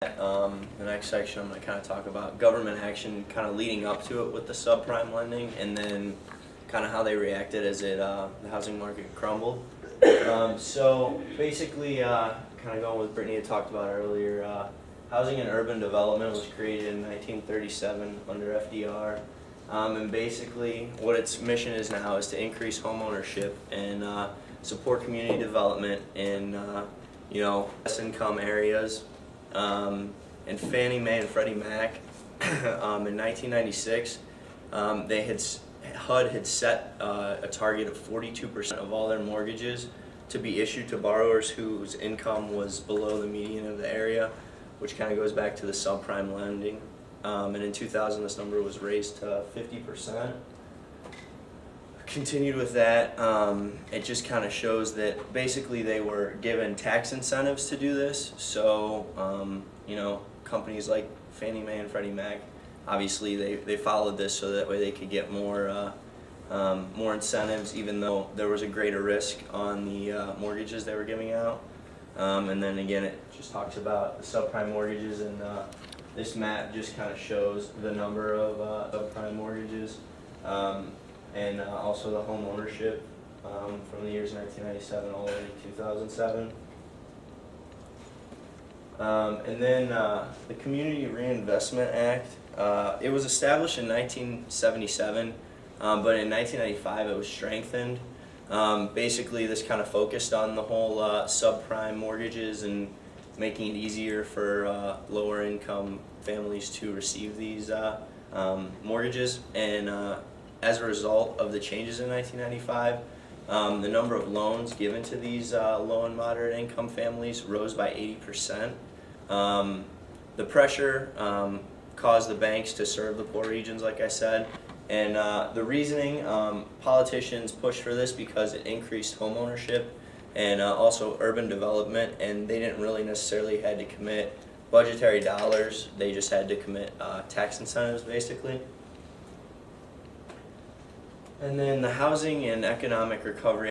The next section I'm going to kind of talk about government action kind of leading up to it with the subprime lending, and then kind of how they reacted as the housing market crumbled. So basically, kind of going with Brittany had talked about earlier, housing and urban development was created in 1937 under FDR. And basically what its mission is now is to increase home ownership and support community development in less income areas. And Fannie Mae and Freddie Mac in 1996, HUD had set a target of 42% of all their mortgages to be issued to borrowers whose income was below the median of the area, which kind of goes back to the subprime lending. And in 2000, this number was raised to 50%. Continued with that, it just kind of shows that basically they were given tax incentives to do this. So, companies like Fannie Mae and Freddie Mac, obviously they followed this so that way they could get more incentives, even though there was a greater risk on the mortgages they were giving out. And then again, it just talks about the subprime mortgages, and this map just kind of shows the number of subprime mortgages. And also the home ownership from the years 1997 all the way to 2007. And then the Community Reinvestment Act, it was established in 1977, but in 1995 it was strengthened. Basically this kind of focused on the whole subprime mortgages and making it easier for lower income families to receive these mortgages. And as a result of the changes in 1995, the number of loans given to these low and moderate income families rose by 80%. The pressure caused the banks to serve the poor regions, like I said, and the reasoning, politicians pushed for this because it increased home ownership and also urban development, and they didn't really necessarily had to commit budgetary dollars, they just had to commit tax incentives basically. And then the housing and economic recovery